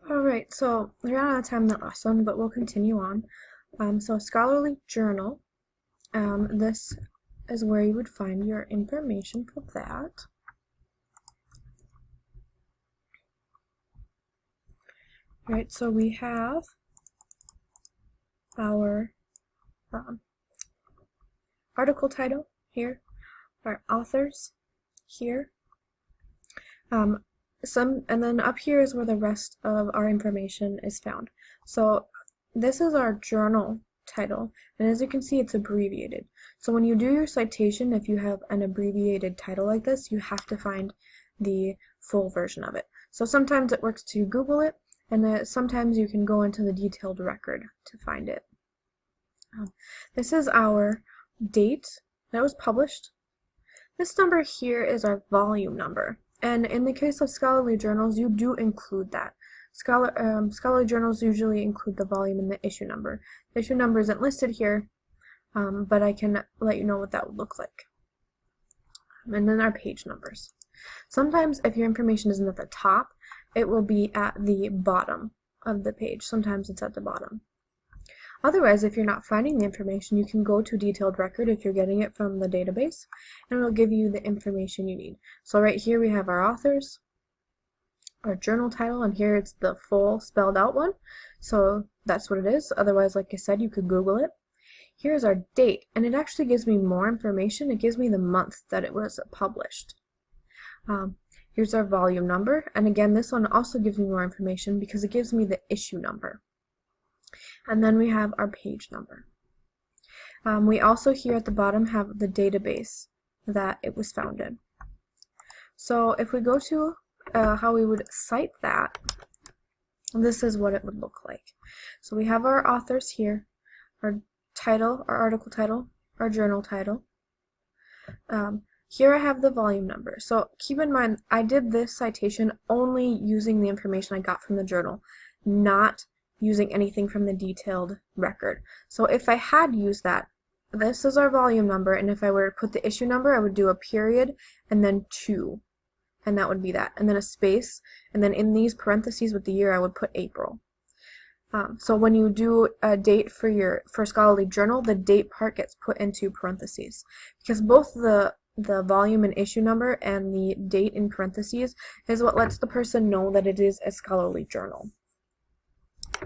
Alright, so we ran out of time in that last one, but we'll continue on. So scholarly journal, this is where you would find your information for that. Right, so we have our article title here, our authors here, and then up here is where the rest of our information is found. So this is our journal title, and as you can see, it's abbreviated. So when you do your citation, if you have an abbreviated title like this, you have to find the full version of it. So sometimes it works to Google it, and sometimes you can go into the detailed record to find it. This is our date that was published. This number here is our volume number, and in the case of scholarly journals, you do include that. Scholarly journals usually include the volume and the issue number. The issue number isn't listed here, but I can let you know what that would look like. And then our page numbers. Sometimes if your information isn't at the top, it will be at the bottom of the page. Sometimes it's at the bottom. Otherwise, if you're not finding the information, you can go to detailed record if you're getting it from the database, and it'll give you the information you need. So right here we have our authors, our journal title, and here it's the full spelled out one. So that's what it is. Otherwise, like I said, you could Google it. Here's our date, and it actually gives me more information. It gives me the month that it was published. Here's our volume number, and again, this one also gives me more information because it gives me the issue number. And then we have our page number. We also here at the bottom have the database that it was found in. So if we go to how we would cite that, this is what it would look like. So we have our authors here, our title, our article title, our journal title. Here I have the volume number. So keep in mind, I did this citation only using the information I got from the journal, not using anything from the detailed record. So if I had used that, this is our volume number, and if I were to put the issue number, I would do a period and then 2, and that would be that, and then a space, and then in these parentheses with the year I would put April. So when you do a date for scholarly journal, the date part gets put into parentheses, because both the volume and issue number and the date in parentheses is what lets the person know that it is a scholarly journal.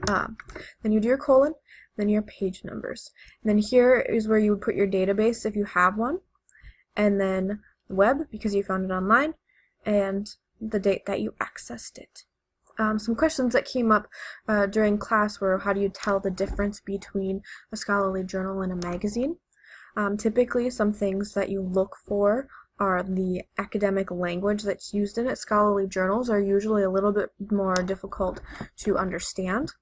Then you do your colon, then your page numbers. And then here is where you would put your database if you have one, and then the web because you found it online, and the date that you accessed it. Some questions that came up during class were, how do you tell the difference between a scholarly journal and a magazine? Typically, some things that you look for are the academic language that's used in it. Scholarly journals are usually a little bit more difficult to understand.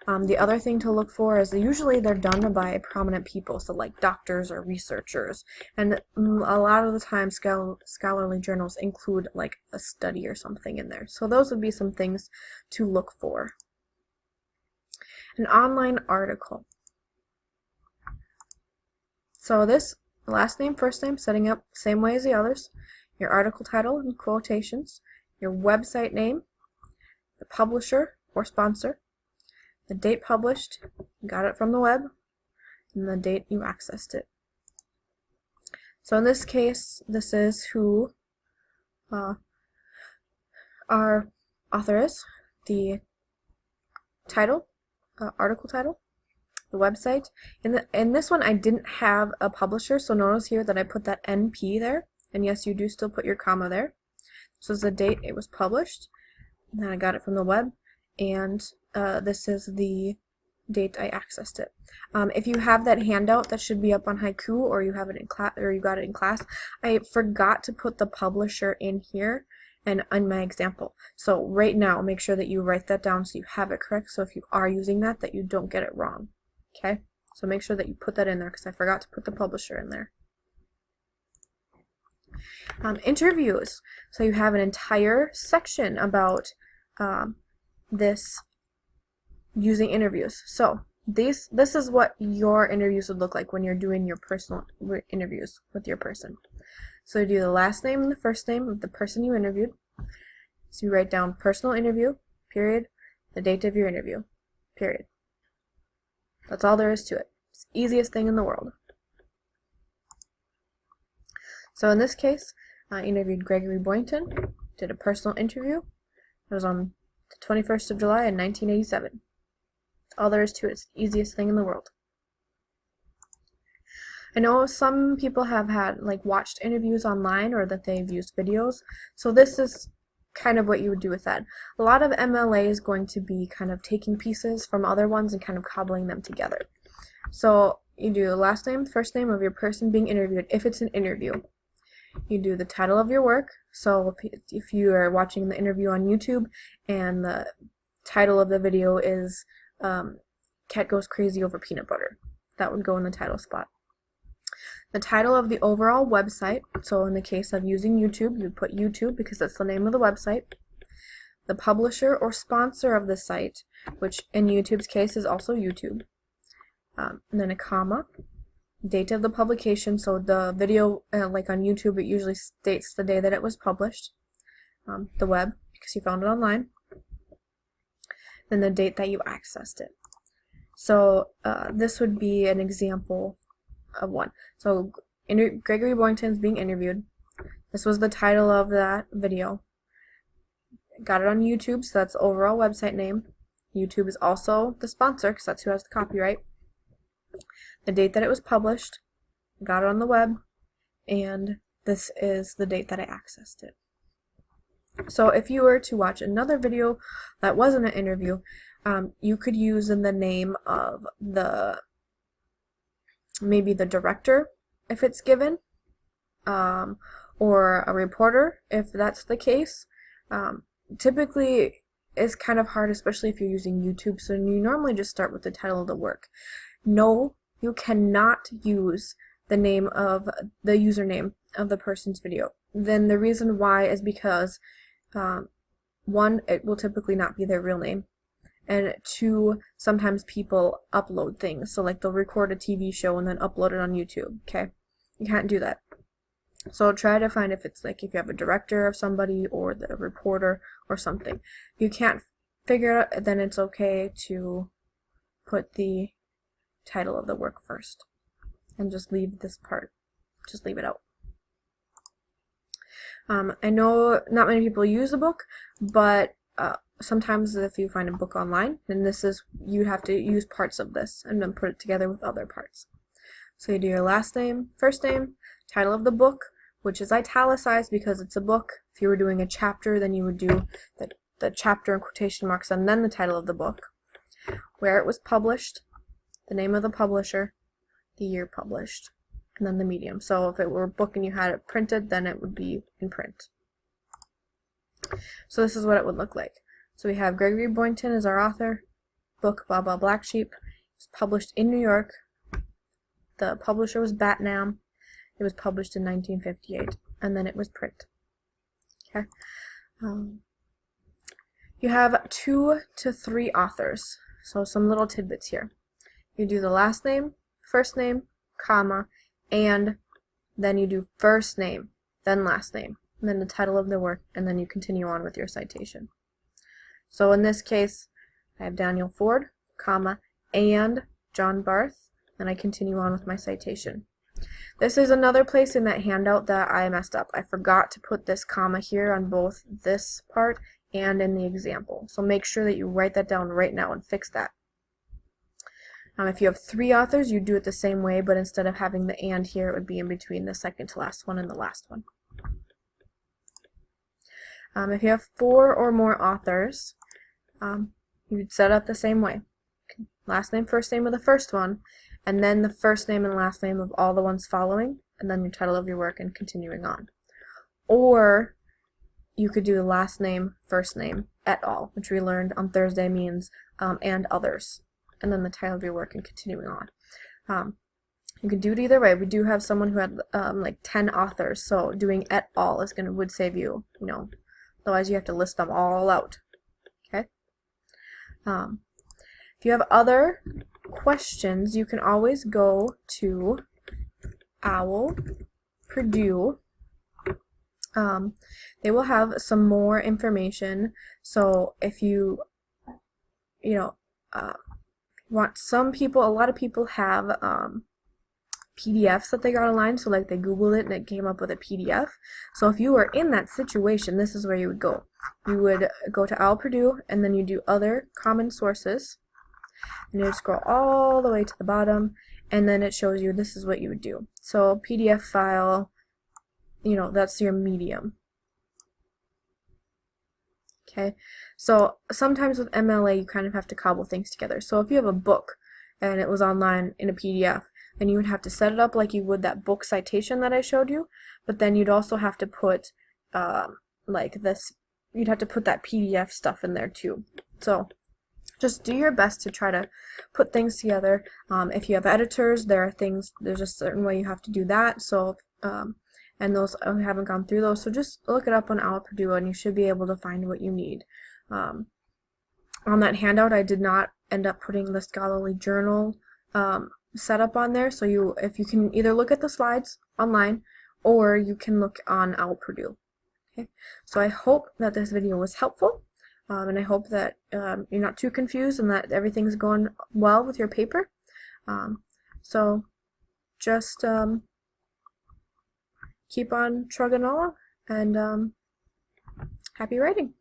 The other thing to look for is usually they're done by prominent people, so like doctors or researchers, and a lot of the time scholarly journals include like a study or something in there. So those would be some things to look for. An online article. So this last name, first name, setting up same way as the others, your article title and quotations, your website name, the publisher or sponsor, the date published, you got it from the web, and the date you accessed it. So in this case, this is who our author is, the title, article title, the website. In this one I didn't have a publisher, so notice here that I put that NP there, and yes, you do still put your comma there. This is the date it was published, and then I got it from the web, and this is the date I accessed it. If you have that handout that should be up on Haiku, or you have it in class, or you got it in class, I forgot to put the publisher in here and on my example. So right now, make sure that you write that down so you have it correct, so if you are using that you don't get it wrong. Okay, so make sure that you put that in there because I forgot to put the publisher in there. Interviews. So you have an entire section about this using interviews. So this is what your interviews would look like when you're doing your personal interviews with your person. So you do the last name and the first name of the person you interviewed. So you write down personal interview, period, the date of your interview, period. That's all there is to it. It's the easiest thing in the world. So in this case, I interviewed Gregory Boynton, did a personal interview. It was on the 21st of July in 1987. That's all there is to it. It's the easiest thing in the world. I know some people have had watched interviews online, or that they've used videos. So this is kind of what you would do with that. A lot of MLA is going to be kind of taking pieces from other ones and kind of cobbling them together. So you do the last name, first name of your person being interviewed, if it's an interview. You do the title of your work. So if you are watching the interview on YouTube and the title of the video is Cat Goes Crazy Over Peanut Butter, that would go in the title spot. The title of the overall website, so in the case of using YouTube, you'd put YouTube because that's the name of the website. The publisher or sponsor of the site, which in YouTube's case is also YouTube. And then a comma. Date of the publication, so the video, like on YouTube, it usually states the day that it was published. The web, because you found it online. Then the date that you accessed it. So this would be an example of one. So Gregory Boynton's being interviewed. This was the title of that video. Got it on YouTube, so that's the overall website name. YouTube is also the sponsor, because that's who has the copyright. The date that it was published. Got it on the web. And this is the date that I accessed it. So if you were to watch another video that wasn't an interview, you could use in the name of maybe the director, if it's given, or a reporter, if that's the case. Typically, it's kind of hard, especially if you're using YouTube, so you normally just start with the title of the work. No, you cannot use the name of the username of the person's video. Then the reason why is because, one, it will typically not be their real name. And two, sometimes people upload things. So they'll record a TV show and then upload it on YouTube, okay? You can't do that. So try to find if it's if you have a director of somebody or the reporter or something. If you can't figure it out, then it's okay to put the title of the work first. And just leave this part. Just leave it out. I know not many people use a book, but sometimes if you find a book online, then you have to use parts of this and then put it together with other parts. So you do your last name, first name, title of the book, which is italicized because it's a book. If you were doing a chapter, then you would do the chapter in quotation marks and then the title of the book, where it was published, the name of the publisher, the year published, and then the medium. So if it were a book and you had it printed, then it would be in print. So this is what it would look like. So we have Gregory Boynton as our author, book Baa Baa Black Sheep. It's published in New York. The publisher was Batnam. It was published in 1958, and then it was print. Okay. You have 2 to 3 authors. So some little tidbits here. You do the last name, first name, comma, and then you do first name, then last name, and then the title of the work, and then you continue on with your citation. So in this case, I have Daniel Ford, comma, and John Barth, and I continue on with my citation. This is another place in that handout that I messed up. I forgot to put this comma here on both this part and in the example. So make sure that you write that down right now and fix that. If you have 3 authors, you do it the same way, but instead of having the and here, it would be in between the second to last one and the last one. If you have 4 or more authors, you'd set up the same way. Last name, first name of the first one, and then the first name and last name of all the ones following, and then your title of your work and continuing on. Or you could do the last name, first name, et al., which we learned on Thursday means and others, and then the title of your work and continuing on. You can do it either way. We do have someone who had 10 authors, so doing et al. Would save you, otherwise you have to list them all out. Okay. If you have other questions, you can always go to OWL, Purdue. They will have some more information. So if you you know, a lot of people have PDFs that they got online, so like they Googled it and it came up with a PDF. So if you were in that situation, this is where you would go. You would go to OWL Purdue, and then you do other common sources, and you scroll all the way to the bottom, and then it shows you this is what you would do. So PDF file, that's your medium. Okay, so sometimes with MLA you kind of have to cobble things together. So if you have a book and it was online in a PDF, then you would have to set it up like you would that book citation that I showed you, but then you'd also have to put like this, you'd have to put that PDF stuff in there too. So just do your best to try to put things together. If you have editors, there's a certain way you have to do that. So and those, I haven't gone through those, so just look it up on OWL Purdue and you should be able to find what you need. On that handout, I did not end up putting the scholarly journal setup on there, so if you can either look at the slides online or you can look on OWL Purdue. Okay, so I hope that this video was helpful, and I hope that you're not too confused and that everything's going well with your paper. So just keep on trugging along, and happy writing.